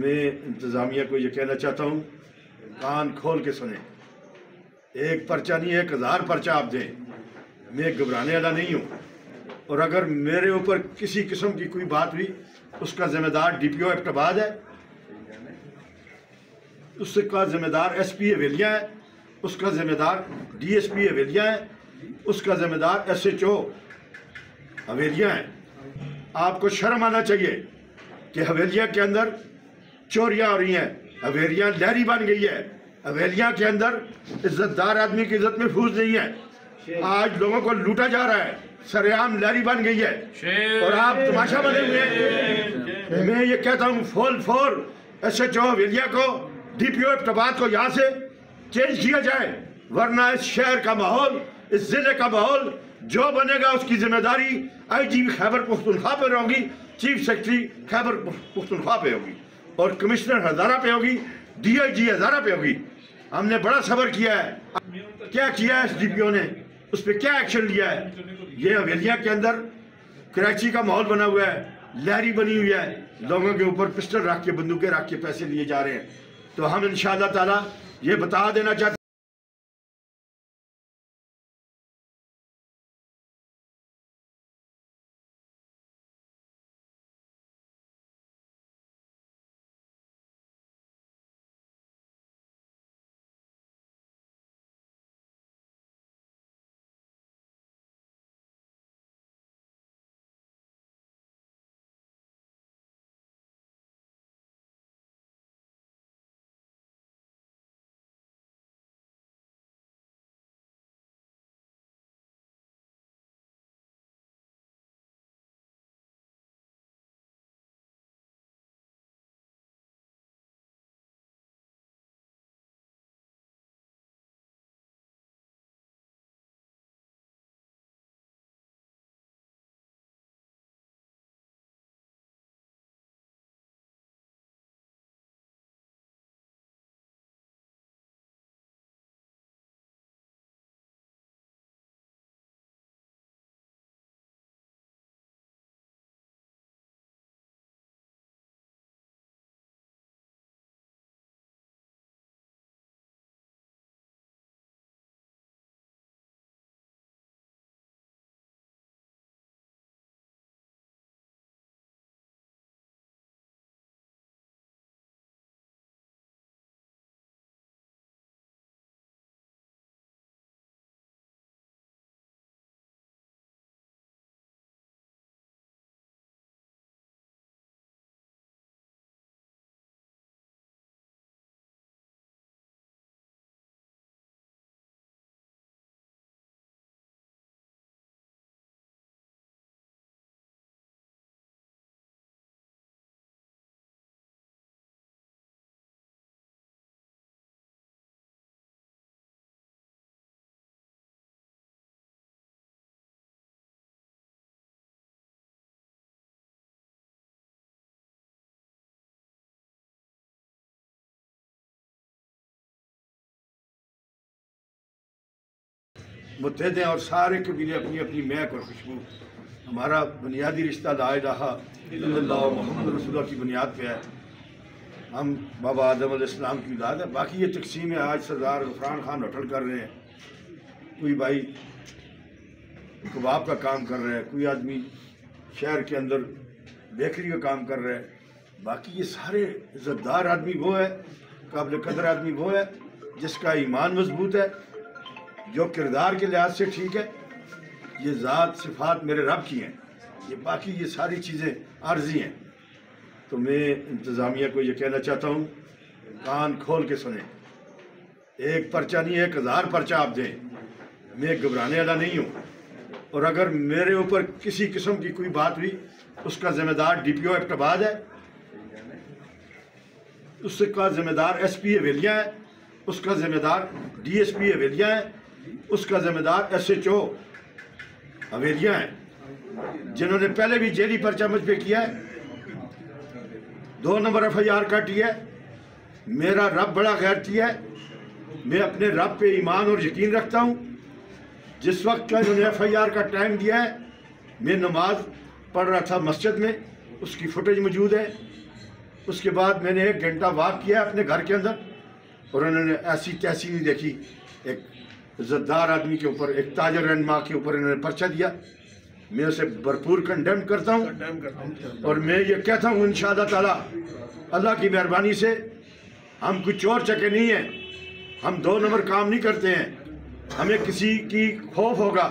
میں انتظامیہ کو یہ کہنا چاہتا ہوں، کان کھول کے سنیں، ایک پرچہ نہیں 1000 پرچہ آپ دیں، میں گھبرانے والا نہیں ہوں، اور اگر میرے اوپر کسی قسم کی کوئی بات ہوئی اس کا ذمہ دار ڈی پی او ایبٹ آباد ہے، اس کا ذمہ دار ایس پی حویلیاں ہے، اس کا ذمہ دار ڈی ایس پی حویلیاں ہیں، اس کا ذمہ دار ایس ایچ او حویلیاں ہیں۔ آپ کو شرم آنا چاہیے کہ حویلیاں کے اندر چوریاں ہو رہی ہیں، حویلیاں لہری بن گئی ہے، حویلیاں کے اندر عزت دار آدمی کی عزت محفوظ نہیں ہے، آج لوگوں کو لوٹا جا رہا ہے، سرعام لہری بن گئی ہے اور آپ تماشا بنے ہوئے ہیں۔ میں یہ کہتا ہوں فور ایس ایچ او حویلیاں کو، ڈی پی او ایبٹ آباد کو یہاں سے چینج کیا جائے، ورنہ اس شہر کا ماحول، اس ضلع کا ماحول جو بنے گا اس کی ذمہ داری آئی جی خیبر پختونخوا پہ ہوگی، چیف سیکرٹری خیبر پختونخوا پہ ہوگی، اور کمشنر ہزارہ پہ ہوگی، ڈی آئی جی ہزارہ پہ ہوگی۔ ہم نے بڑا صبر کیا ہے، کیا کیا ہے اس ڈی پی او نے، اس پہ کیا ایکشن لیا ہے؟ یہ حویلیاں کے اندر کراچی کا ماحول بنا ہوا ہے، لہری بنی ہوئی ہے، لوگوں کے اوپر پسٹل رکھ کے بندوقیں رکھ کے پیسے لیے جا رہے ہیں۔ تو ہم انشاءاللہ تعالیٰ یہ بتا دینا چاہتے ہیں متحد ہیں اور سارے قبیلے اپنی اپنی مہک اور خوشبو، ہمارا بنیادی رشتہ لا الہ الا اللہ محمد رسول اللہ کی بنیاد پہ ہے، ہم بابا آدم علیہ السلام کی اولاد ہے۔ باقی یہ تقسیم ہے، آج سردار غفران خان ہوٹل کر رہے ہیں، کوئی بھائی کباب کا کام کر رہا ہے، کوئی آدمی شہر کے اندر بیکری کا کام کر رہا ہے، باقی یہ سارے عزت دار آدمی وہ ہے، قابل قدر آدمی وہ ہے جس کا ایمان مضبوط ہے، جو کردار کے لحاظ سے ٹھیک ہے۔ یہ ذات صفات میرے رب کی ہیں، یہ باقی یہ ساری چیزیں عارضی ہیں۔ تو میں انتظامیہ کو یہ کہنا چاہتا ہوں، کان کھول کے سنیں، ایک پرچہ نہیں 1000 پرچہ آپ دیں، میں گھبرانے والا نہیں ہوں، اور اگر میرے اوپر کسی قسم کی کوئی بات ہوئی اس کا ذمہ دار ڈی پی او ایبٹ آباد ہے، اس کا ذمہ دار ایس پی حویلیاں ہیں، اس کا ذمہ دار ڈی ایس پی حویلیاں ہیں، اس کا ذمہ دار ایس ایچ او حویلیاں ہیں، جنہوں نے پہلے بھی جیلی پرچہ مجھ پہ کیا ہے، 2 نمبر ایف آئی آر کاٹی ہے۔ میرا رب بڑا غیرتی ہے، میں اپنے رب پہ ایمان اور یقین رکھتا ہوں۔ جس وقت کا انہوں نے ایف آئی آر کا ٹائم دیا ہے، میں نماز پڑھ رہا تھا مسجد میں، اس کی فوٹیج موجود ہے، اس کے بعد میں نے 1 گھنٹہ واک کیا اپنے گھر کے اندر، اور انہوں نے ایسی تیسی نہیں دیکھی، ایک عزتدار آدمی کے اوپر، ایک تاجر رہنما کے اوپر انہوں نے پرچہ دیا۔ میں اسے بھرپور کنڈیم کرتا ہوں، اور میں یہ کہتا ہوں انشاءاللہ تعالیٰ اللہ کی مہربانی سے ہم کوئی چور چکے نہیں ہیں، ہم 2 نمبر کام نہیں کرتے ہیں، ہمیں کسی کی خوف ہوگا۔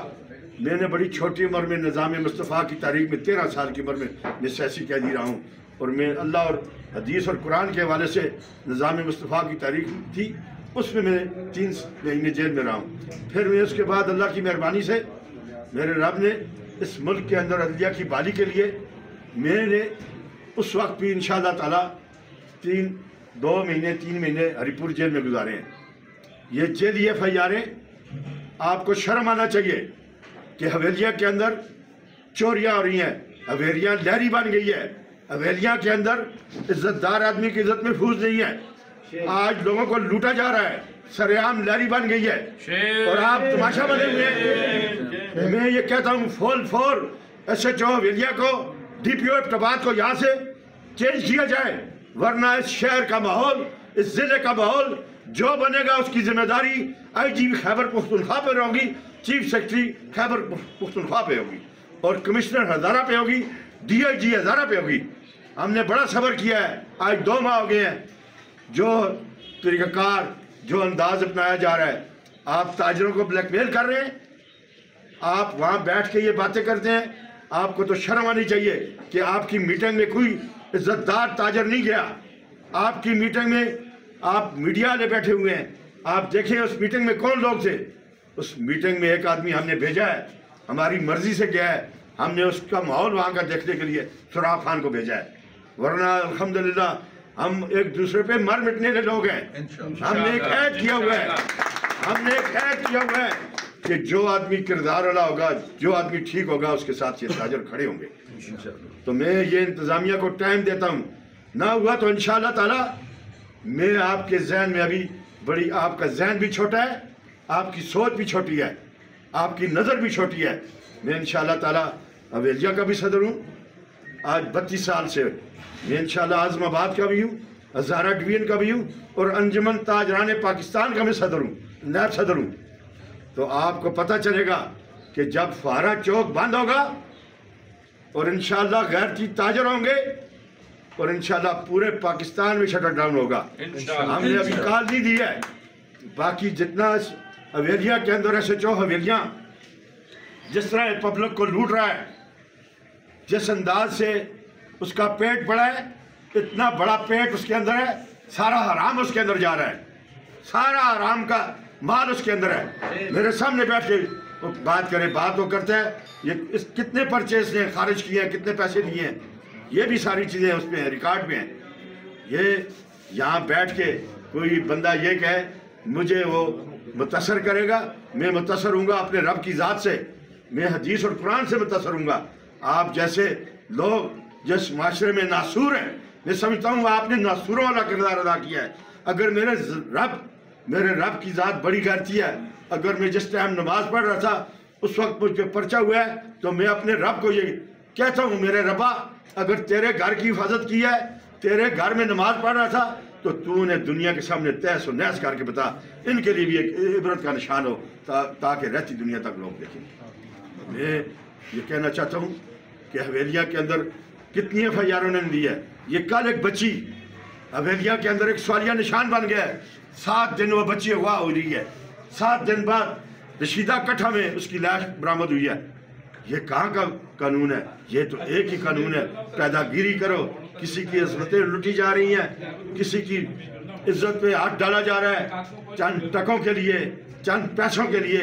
میں نے بڑی چھوٹی عمر میں نظام مصطفیٰ کی تاریخ میں 13 سال کی عمر میں سیاسی قیدی رہا ہوں، اور میں اللہ اور حدیث اور قرآن کے حوالے سے نظام مصطفیٰ کی تاریخ تھی، اس میں 3 مہینے جیل میں رہا ہوں۔ پھر میں اس کے بعد اللہ کی مہربانی سے میرے رب نے اس ملک کے اندر عدلیہ کی بحالی کے لیے میں نے اس وقت بھی انشاءاللہ تعالیٰ 2 مہینے 3 مہینے ہری پور جیل میں گزارے ہیں۔ یہ جیلی FIR آپ کو شرم آنا چاہیے کہ حویلیہ کے اندر چوریاں ہو رہی ہیں، حویلیہ لہری بن گئی ہے، حویلیہ کے اندر عزت دار آدمی کی عزت محفوظ نہیں ہے، آج لوگوں کو لوٹا جا رہا ہے، سرعام لہری بن گئی ہے، اور آپ تماشا بنے ہوئے ہیں۔ میں یہ کہتا ہوں فور SHO حویلیہ کو، DPO ابٹباد کو یہاں سے چینج کیا جائے، ورنہ اس شہر کا ماحول، اس ضلع کا ماحول جو بنے گا اس کی ذمہ داری IGP خیبر پختونخوا پہ ہوگی، چیف سیکرٹری خیبر پختونخوا پہ ہوگی، اور کمشنر ہزارہ پہ ہوگی، DIG ہزارہ پہ ہوگی۔ ہم نے بڑا صبر کیا ہے، آج 2 ماہ ہو گئے ہیں۔ جو طریقہ کار، جو انداز اپنایا جا رہا ہے، آپ تاجروں کو بلیک میل کر رہے ہیں، آپ وہاں بیٹھ کے یہ باتیں کرتے ہیں، آپ کو تو شرم آنی چاہیے کہ آپ کی میٹنگ میں کوئی عزت دار تاجر نہیں گیا۔ آپ کی میٹنگ میں آپ میڈیا والے بیٹھے ہوئے ہیں، آپ دیکھیں اس میٹنگ میں کون لوگ تھے۔ اس میٹنگ میں ایک آدمی ہم نے بھیجا ہے، ہماری مرضی سے گیا ہے، ہم نے اس کا ماحول وہاں کا دیکھنے کے لیے سراغ خان کو بھیجا ہے، ورنہ الحمدللہ ہم ایک دوسرے پہ مر مٹنے کے لوگ ہیں۔ ہم نے ایک عہد کیا ہوا ہے کہ جو آدمی کردار والا ہوگا، جو آدمی ٹھیک ہوگا، اس کے ساتھ یہ تاجر کھڑے ہوں گے۔ تو میں یہ انتظامیہ کو ٹائم دیتا ہوں، نہ ہوا تو انشاءاللہ تعالیٰ میں آپ کے ذہن میں ابھی بڑی، آپ کا ذہن بھی چھوٹا ہے، آپ کی سوچ بھی چھوٹی ہے، آپ کی نظر بھی چھوٹی ہے۔ میں انشاءاللہ تعالیٰ حویلیہ کا بھی صدر ہوں، آج 32 سال سے میں انشاءاللہ اعظم آباد کا بھی ہوں، ہزارہ ڈویژن کا بھی ہوں، اور انجمن تاجران پاکستان کا میں صدر ہوں، نائب صدر ہوں۔ تو آپ کو پتہ چلے گا کہ جب فارا چوک بند ہوگا اور انشاءاللہ غیرتی تاجر ہوں گے، اور انشاءاللہ پورے پاکستان میں شٹر ڈاؤن ہوگا۔ ہم نے ابھی کال نہیں دی ہے، باقی جتنا حویلیہ کے اندر SHO حویلیاں جس طرح پبلک کو لوٹ رہا ہے، جس انداز سے اس کا پیٹ بڑا ہے، اتنا بڑا پیٹ اس کے اندر ہے، سارا حرام اس کے اندر جا رہا ہے، سارا حرام کا مال اس کے اندر ہے۔ میرے سامنے بیٹھ کے بات کرے، بات وہ کرتا ہے یہ کتنے پرچیز نے خارج کیے ہیں، کتنے پیسے دیے ہیں، یہ بھی ساری چیزیں اس پہ ہیں، ریکارڈ میں ہیں۔ یہ یہاں بیٹھ کے کوئی بندہ یہ کہے مجھے وہ متاثر کرے گا، میں متاثر ہوں گا اپنے رب کی ذات سے، میں حدیث اور قرآن سے متاثر ہوں گا۔ آپ جیسے لوگ جس معاشرے میں ناسور ہیں، میں سمجھتا ہوں آپ نے ناسوروں والا کردار ادا کیا ہے۔ اگر میرے رب کی ذات بڑی غیرتی ہے، اگر میں جس ٹائم نماز پڑھ رہا تھا اس وقت مجھ پہ پرچہ ہوا ہے، تو میں اپنے رب کو یہ کہتا ہوں میرے ربا اگر تیرے گھر کی حفاظت کی ہے، تیرے گھر میں نماز پڑھ رہا تھا، تو نے دنیا کے سامنے تہس و نحس کر کے بتا، ان کے لیے بھی ایک عبرت کا نشان ہو تاکہ رہتی دنیا تک لوگ دیکھیں۔ میں یہ کہنا چاہتا ہوں کہ حویلیہ کے اندر کتنی FIR نے دی ہے۔ یہ کل ایک بچی حویلیہ کے اندر ایک سوالیہ نشان بن گیا ہے، 7 دن وہ بچی اغوا ہو رہی ہے، 7 دن بعد رشیدہ کٹھا میں اس کی لاش برآمد ہوئی ہے۔ یہ کہاں کا قانون ہے؟ یہ تو ایک ہی قانون ہے، پیدا گیری کرو، کسی کی عزتیں لٹی جا رہی ہیں، کسی کی عزت پہ ہاتھ ڈالا جا رہا ہے، چند ٹکوں کے لیے، چند پیسوں کے لیے،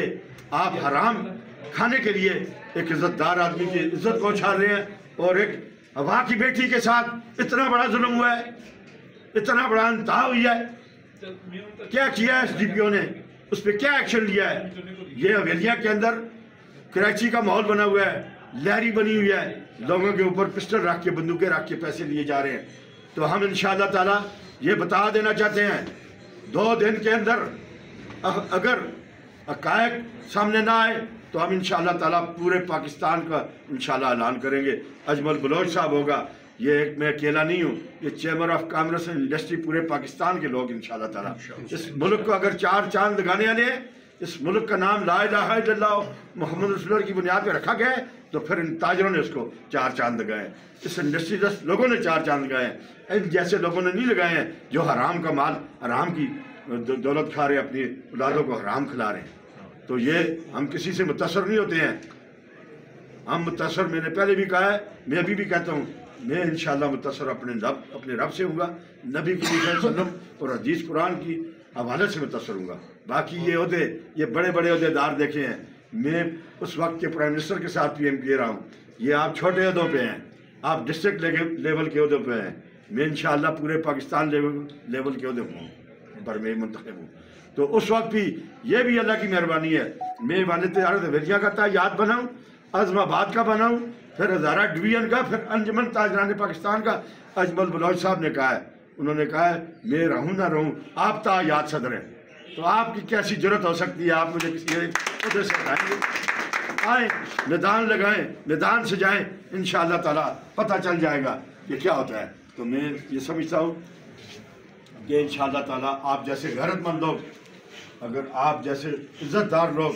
آپ حرام کھانے کے لیے ایک عزت دار آدمی کی عزت کو اچھال رہے ہیں، اور ایک ہوا کی بیٹی کے ساتھ اتنا بڑا ظلم ہوا ہے، اتنا بڑا انتہا ہوئی ہے۔ کیا کیا ہے SDPO نے؟ اس پہ کیا ایکشن لیا ہے؟ یہ حویلیہ کے اندر کراچی کا ماحول بنا ہوا ہے، لہری بنی ہوئی ہے، لوگوں کے اوپر پسٹل رکھ کے، بندوقیں رکھ کے پیسے لیے جا رہے ہیں۔ تو ہم انشاءاللہ تعالیٰ یہ بتا دینا چاہتے ہیں 2 دن کے اندر اگر حقائق سامنے نہ آئے تو ہم انشاءاللہ تعالیٰ پورے پاکستان کا انشاءاللہ اعلان کریں گے۔ اجمل بلوچ صاحب ہوگا یہ ایک میں اکیلا نہیں ہوں، یہ chamber of commerce and industry پورے پاکستان کے لوگ انشاءاللہ تعالیٰ اس ملک کو اگر 4 چاند لگانے والے ہیں، اس ملک کا نام لا الہ الا اللہ محمد رسول اللہ کی بنیاد پہ رکھا گیا ہے، تو پھر ان تاجروں نے اس کو 4 چاند لگائے ہیں، اس انڈسٹریلسٹ لوگوں نے 4 چاند لگائے ہیں، ان جیسے لوگوں نے نہیں لگائے ہیں جو حرام کا مال، حرام کی دولت کھا رہے ہیں، اپنی اولادوں کو حرام کھلا رہے ہیں۔ تو یہ ہم کسی سے متاثر نہیں ہوتے ہیں، ہم متاثر، میں نے پہلے بھی کہا ہے، میں ابھی بھی کہتا ہوں، میں انشاءاللہ متاثر اپنے رب سے ہوں گا، نبی کی صلی اللہ علیہ وسلم اور حدیث قرآن کی حوالے سے متاثر ہوں گا۔ باقی یہ عہدے، یہ بڑے بڑے عہدے دار دیکھے ہیں، میں اس وقت کے پرائم منسٹر کے ساتھ پی ایم کہہ رہا ہوں، یہ آپ چھوٹے عہدوں پہ ہیں، آپ ڈسٹرکٹ لیول کے عہدوں پہ ہیں، میں انشاءاللہ پورے پاکستان لیول کے عہدوں پہ ہوں، پر میں منتخب ہوں۔ تو اس وقت بھی یہ بھی اللہ کی مہربانی ہے، میں والد تجارت حویلیہ کا تایاد بناؤں، عظم آباد کا بناؤں، پھر ہزارہ ڈویژن کا، پھر انجمن تاجران پاکستان کا۔ اجمل بلوچ صاحب نے کہا ہے، انہوں نے کہا ہے میں رہوں نہ رہوں آپ تایاد صدر ہیں، تو آپ کی کیسی جرت ہو سکتی ہے، آپ مجھے کسی عہدے سے ہٹائیں گے؟ آئیں میدان لگائیں، میدان سے جائیں، انشاءاللہ تعالیٰ پتہ چل جائے گا کہ کیا ہوتا ہے۔ تو میں یہ سمجھتا ہوں کہ انشاءاللہ تعالیٰ آپ جیسے غیرت مند لوگ، اگر آپ جیسے عزت دار لوگ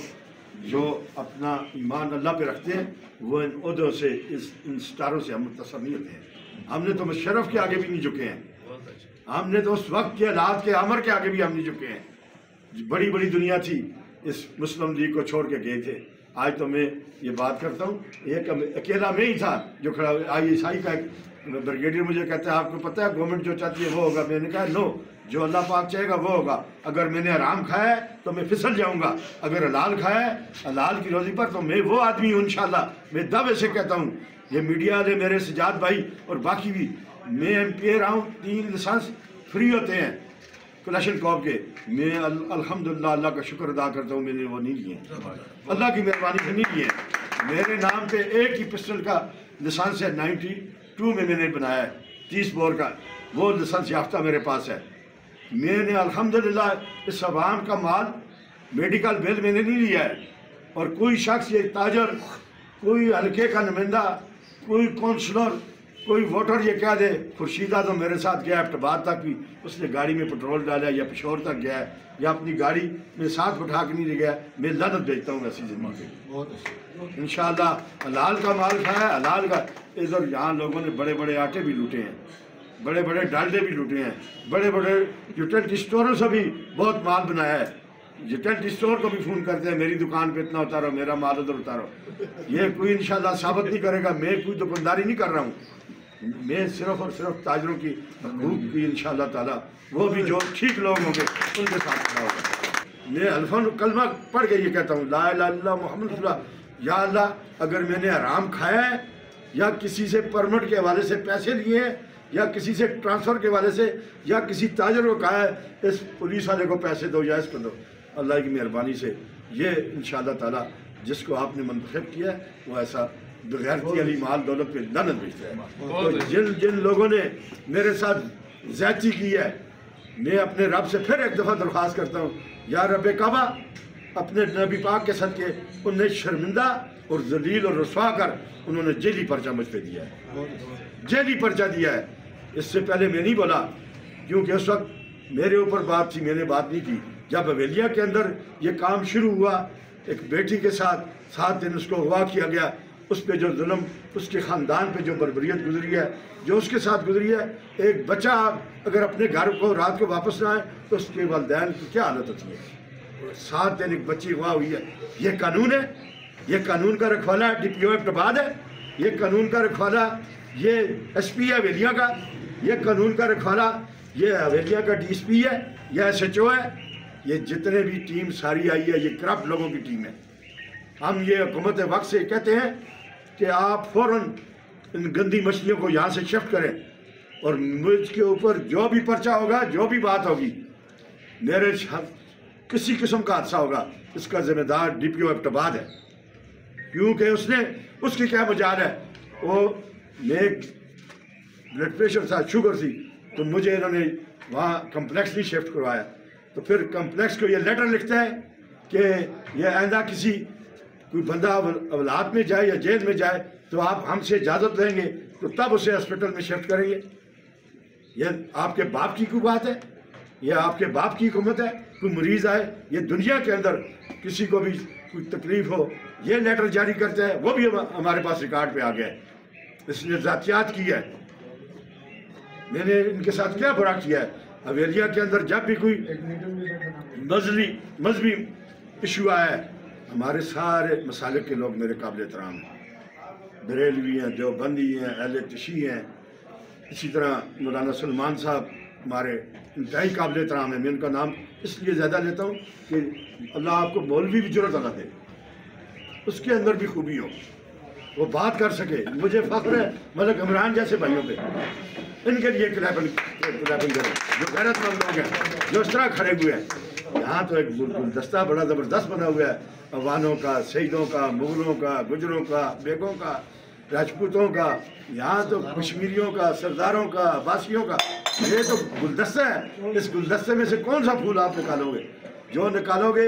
جو اپنا ایمان اللہ پہ رکھتے ہیں، وہ ان عہدوں سے، ان ستاروں سے ہم متصر نہیں ہوتے ہیں۔ ہم نے تو مشرف کے آگے بھی نہیں جھکے ہیں، ہم نے تو اس وقت کے حالات کے امر کے آگے بھی ہم نہیں جھکے ہیں۔ بڑی بڑی دنیا تھی، اس مسلم لیگ کو چھوڑ کے گئے تھے۔ آج تو میں یہ بات کرتا ہوں، ایک اکیلا میں ہی تھا جو کھڑا، آئی ایس آئی کا ایک بریگیڈیئر مجھے کہتا ہے آپ کو پتہ ہے گورنمنٹ جو چاہتی ہے وہ ہوگا، میں نے کہا نو، جو اللہ پاک چاہے گا وہ ہوگا۔ اگر میں نے حرام کھایا ہے تو میں پھسل جاؤں گا، اگر حلال کھایا ہے حلال کی روزی پر تو میں وہ آدمی ہوں انشاءاللہ۔ میں دعوے سے کہتا ہوں، یہ میڈیا والے میرے سجاد بھائی اور باقی بھی، میں ایم پی اے رہا ہوں، 3 لائسنس فری ہوتے ہیں کلیشن کاپ کے، میں الحمدللہ اللہ کا شکر ادا کرتا ہوں میں نے وہ نہیں لیے، اللہ کی مہربانی سے نہیں لیے۔ میرے نام پہ ایک ہی پسٹل کا لائسنس ہے، 92 میں نے بنایا ہے، 30 بور کا، وہ لائسنس یافتہ میرے پاس ہے۔ میں نے الحمدللہ اس عوام کا مال میڈیکل بل میں نے نہیں لیا ہے، اور کوئی شخص، یہ تاجر، کوئی حلقے کا نمائندہ، کوئی کونسلر، کوئی ووٹر یہ کہہ دے خورشید اعظم میرے ساتھ گیا ایبٹ آباد تک بھی، اس نے گاڑی میں پٹرول ڈالا یا پشاور تک گیا ہے یا اپنی گاڑی میں ساتھ بٹھا کے نہیں لے گیا، میں لعنت بھیجتا ہوں ایسی زندگی پہ۔ انشاءاللہ حلال کا مال کھایا ہے، حلال کا۔ ادھر یہاں لوگوں نے بڑے بڑے آٹے بھی لوٹے ہیں، بڑے بڑے ڈالڈے بھی لوٹے ہیں، بڑے بڑے یوٹیلٹی اسٹوروں سے بھی بہت مال بنایا ہے۔ یوٹیلٹی اسٹور کو بھی فون کرتے ہیں میری دکان پہ اتنا اتارو، میرا مال ادھر اتارو۔ یہ کوئی انشاءاللہ ثابت نہیں کرے گا، میں کوئی دکانداری نہیں کر رہا ہوں، میں صرف اور صرف تاجروں کی حقوق کی انشاءاللہ تعالیٰ، وہ بھی جو ٹھیک لوگ ہوں گے ان کے ساتھ کھڑا ہوگا۔ میں الفاظ کلمہ پڑھ کے یہ کہتا ہوں، لا الہ الا اللہ محمد رسول اللہ، یا اللہ اگر میں نے حرام کھایا ہے یا کسی سے پرمٹ کے حوالے سے پیسے لیے ہیں یا کسی سے ٹرانسفر کے حوالے سے یا کسی تاجر کو کہا ہے اس پولیس والے کو پیسے دو یا اس کو دو، اللہ کی مہربانی سے یہ انشاءاللہ تعالیٰ جس کو آپ نے منتخب کیا ہے وہ ایسا بغیرتی علی مال دولت پہ لعنت بھیجتا ہے۔ تو جن لوگوں نے میرے ساتھ زیادتی کی ہے، میں اپنے رب سے پھر ایک دفعہ درخواست کرتا ہوں، یا رب کعبہ اپنے نبی پاک کے صدقے انہیں شرمندہ اور ذلیل اور رسوا کر انہوں نے جیلی پرچہ مجھ پہ دیا ہے، جیلی پرچہ دیا ہے۔ اس سے پہلے میں نہیں بولا کیونکہ اس وقت میرے اوپر بات تھی، میں نے بات نہیں کی۔ جب حویلیہ کے اندر یہ کام شروع ہوا، ایک بیٹی کے ساتھ 7 دن اس کو اغوا کیا گیا، اس پہ جو ظلم، اس کے خاندان پہ جو بربریت گزری ہے، جو اس کے ساتھ گزری ہے، ایک بچہ اگر اپنے گھر کو رات کو واپس نہ آئے تو اس کے والدین کی کیا حالت ہوتی ہے؟ 7 دن ایک بچی اغوا ہوئی ہے، یہ قانون ہے؟ یہ قانون کا رکھوالا ڈی پی او ایبٹ آباد ہے؟ یہ قانون کا رکھوالا یہ ایس پی ہے حویلیہ کا؟ یہ قانون کا رکھوالا یہ حویلیہ کا ڈی ایس پی ہے یا ایس ایچ او ہے؟ یہ جتنے بھی ٹیم ساری آئی ہے یہ کرپٹ لوگوں کی ٹیم ہے۔ ہم یہ حکومت وقت سے کہتے ہیں کہ آپ فوراً ان گندی مچھلیوں کو یہاں سے شفٹ کریں، اور مجھ کے اوپر جو بھی پرچہ ہوگا، جو بھی بات ہوگی، میرے کسی قسم کا حادثہ ہوگا، اس کا ذمہ دار ڈی پی او ایبٹ آباد ہے، کیونکہ اس کی کیا مجال ہے؟ وہ میں بلڈ پریشر تھا، شوگر تھی، تو مجھے انہوں نے وہاں کمپلیکس نہیں شفٹ کروایا، تو پھر کمپلیکس کو یہ لیٹر لکھتا ہے کہ یہ آئندہ کسی کوئی بندہ اولاد میں جائے یا جیل میں جائے تو آپ ہم سے اجازت لیں گے تو تب اسے ہاسپٹل میں شفٹ کریں گے. یہ آپ کے باپ کی کوئی بات ہے؟ یہ آپ کے باپ کی حکومت ہے؟ کوئی مریض آئے یہ دنیا کے اندر کسی کو بھی کوئی تکلیف ہو یہ لیٹر جاری کرتا ہے, وہ بھی ہمارے پاس ریکارڈ پہ آ گیا ہے. اس نے ذاتیات کی ہے. میں نے ان کے ساتھ کیا برا کیا ہے؟ حویلیہ کے اندر جب بھی کوئی مذہبی ایشو آیا ہے, ہمارے سارے مسالک کے لوگ میرے قابل احترام ہیں. بریلوی ہیں, دیوبندی ہیں, اہل تشیع ہیں, اسی طرح مولانا سلمان صاحب ہمارے انتہائی قابل احترام ہیں. میں ان کا نام اس لیے زیادہ لیتا ہوں کہ اللہ آپ کو مولوی بھی جرأت عطا دے, اس کے اندر بھی خوبی ہو, وہ بات کر سکے. مجھے فخر ہے ملک عمران جیسے بھائیوں پہ, ان کے لیے کلیپنگ کرو جو غیرت مند لوگ ہیں, جو اس طرح کھڑے ہوئے ہیں. یہاں تو ایک گلدستہ بڑا زبردست بنا ہوا ہے, افغانوں کا, سیدوں کا, مغلوں کا, گجروں کا, بیگوں کا, راجپوتوں کا, یہاں تو کشمیریوں کا, سرداروں کا, عباسیوں کا. یہ تو گلدستہ ہے. اس گلدستے میں سے کون سا پھول آپ نکالو گے؟ جو نکالو گے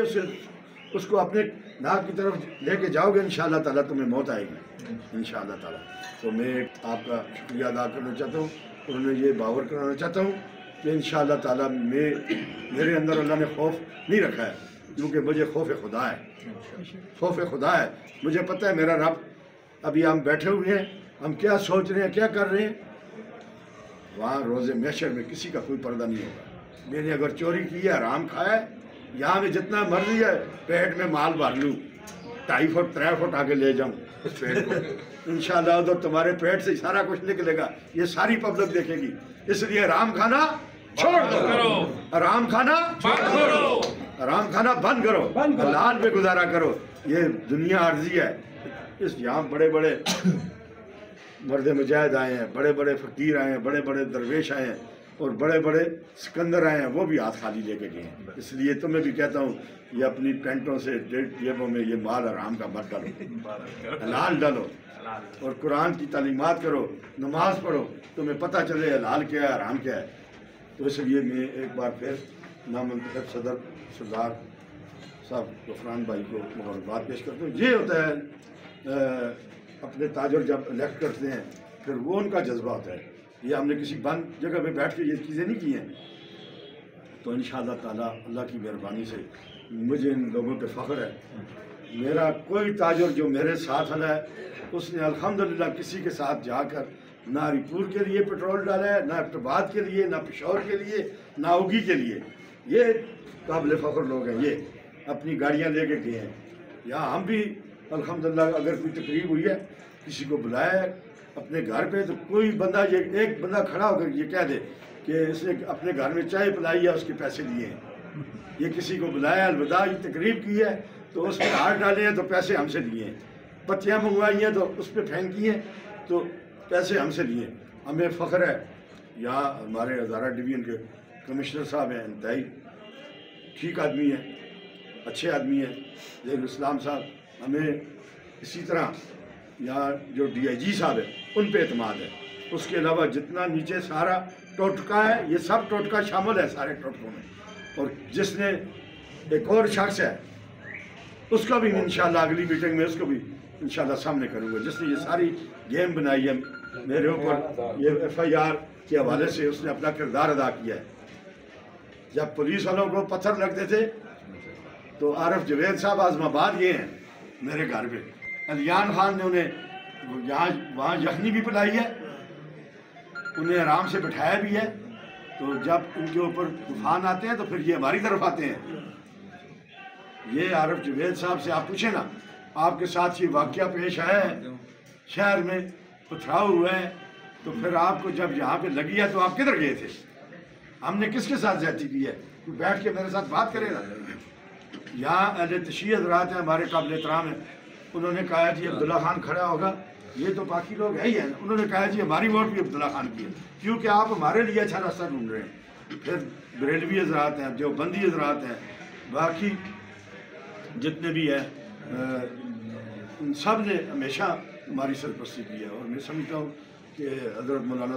اس کو اپنے ناک کی طرف لے کے جاؤ گے, انشاءاللہ تعالیٰ تمہیں موت آئے گی انشاءاللہ تعالیٰ. تو میں آپ کا شکریہ ادا کرنا چاہتا ہوں, اور انہیں یہ باور کرانا چاہتا ہوں کہ انشاءاللہ تعالیٰ میرے اندر اللہ نے خوف نہیں رکھا ہے, کیونکہ مجھے خوف خدا ہے. خوف خدا ہے. مجھے پتہ ہے میرا رب, ابھی ہم بیٹھے ہوئے ہیں, ہم کیا سوچ رہے ہیں, کیا کر رہے ہیں, وہاں روز محشر میں کسی کا کوئی پردہ نہیں ہوگا. میں نے اگر چوری کی ہے, حرام کھایا ہے, یہاں میں جتنا مرضی ہے پیٹ میں مال بھر لوں, 2.5 فٹ 3 فٹ آگے لے جاؤں اس پیٹ کو, انشاءاللہ ادھر تمہارے پیٹ سے سارا کچھ نکلے گا. یہ ساری پبلک دیکھے گی. اس لیے حرام کھانا چھوڑ دو, حرام کھانا حرام کھانا بند کرو, حلال پہ گزارا کرو. یہ دنیا عارضی ہے. اس یہاں بڑے بڑے مرد مجاہد آئے ہیں, بڑے بڑے فقیر آئے ہیں, بڑے بڑے درویش آئے ہیں, اور بڑے بڑے سکندر آئے ہیں, وہ بھی ہاتھ خالی لے کے گئے ہیں. اس لیے تمہیں بھی کہتا ہوں یہ اپنی پینٹوں سے جیبوں میں یہ مال حرام کا مت ڈالو, حلال ڈالو, اور قرآن کی تعلیمات کرو, نماز پڑھو, تمہیں پتہ چلے حلال کیا ہے, حرام کیا ہے. تو اس لیے میں ایک بار پھر نامنتخب صدر سردار صاحب غفران بھائی کو مبارکباد پیش کرتا ہوں. یہ ہوتا ہے اپنے تاجر جب الیکٹ کرتے ہیں, پھر وہ ان کا جذبہ ہوتا ہے. یہ ہم نے کسی بند جگہ پہ بیٹھ کے یہ چیزیں نہیں کی ہیں. تو انشاءاللہ تعالیٰ اللہ کی مہربانی سے مجھے ان لوگوں پہ فخر ہے. میرا کوئی تاجر جو میرے ساتھ ہے اس نے الحمدللہ کسی کے ساتھ جا کر نہ ہری پور کے لیے پیٹرول ڈالا ہے, نہ ابتباد کے لیے, نہ پشاور کے لیے, نہ اوگی کے لیے. یہ قابل فخر لوگ ہیں. یہ اپنی گاڑیاں لے کے گئے ہیں. یہاں ہم بھی الحمدللہ اگر کوئی تقریب ہوئی ہے, کسی کو بلایا ہے اپنے گھر پہ, تو کوئی بندہ یہ ایک بندہ کھڑا ہو کر یہ کہہ دے کہ اس نے اپنے گھر میں چائے پلائی ہے, اس کے پیسے دیے ہیں. یہ کسی کو بلایا, الوداع یہ تقریب کی ہے تو اس میں ہاتھ ڈالے ہیں تو پیسے ہم سے لیے ہیں. پتیاں منگوائی ہیں تو اس پہ پھینکی ہیں تو پیسے ہم سے لیے. ہمیں فخر ہے. یہاں ہمارے ہزارہ ڈویژن کے کمشنر صاحب ہیں, انتہائی ٹھیک آدمی ہیں, اچھے آدمی ہیں. ظہیر الاسلام صاحب, ہمیں اسی طرح یہاں جو DIG صاحب ہیں ان پہ اعتماد ہے. اس کے علاوہ جتنا نیچے سارا ٹوٹکا ہے, یہ سب ٹوٹکا شامل ہے سارے ٹوٹکوں میں. اور جس نے ایک اور شخص ہے اس کا بھی انشاءاللہ اگلی میٹنگ میں اس کو بھی انشاءاللہ سامنے کروں گا, جس نے یہ ساری گیم بنائی ہے میرے اوپر. یہ FIR کے حوالے سے اس نے اپنا کردار ادا کیا ہے. جب پولیس والوں کو پتھر لگتے تھے تو عارف جوید صاحب اعظم آباد یہ ہیں میرے گھر پہ, علیان خان نے انہیں وہاں یخنی بھی پلائی ہے, انہیں آرام سے بٹھایا بھی ہے. تو جب ان کے اوپر طوفان آتے ہیں تو پھر یہ ہماری طرف آتے ہیں. یہ عارف جوید صاحب سے آپ پوچھیں نا, آپ کے ساتھ یہ واقعہ پیش آیا ہے, شہر میں پتھراؤ ہوا ہے, تو پھر آپ کو جب یہاں پہ لگی ہے تو آپ کدھر گئے تھے؟ ہم نے کس کے ساتھ زیادتی کی ہے؟ کوئی بیٹھ کے میرے ساتھ بات کرے گا. یہاں اہل تشیع حضرات ہیں, ہمارے قابل احترام ہیں. انہوں نے کہا جی عبداللہ خان کھڑا ہوگا, یہ تو باقی لوگ ہے ہی ہیں. انہوں نے کہا جی ہماری ووٹ بھی عبداللہ خان کی ہے, کیونکہ آپ ہمارے لیے اچھا راستہ ڈھونڈ رہے ہیں. پھر بریلوی حضرات ہیں, دیوبندی حضرات ہیں, باقی جتنے بھی ہیں, ان سب نے ہمیشہ ہماری سرپرستی کی ہے. اور میں سمجھتا ہوں کہ حضرت مولانا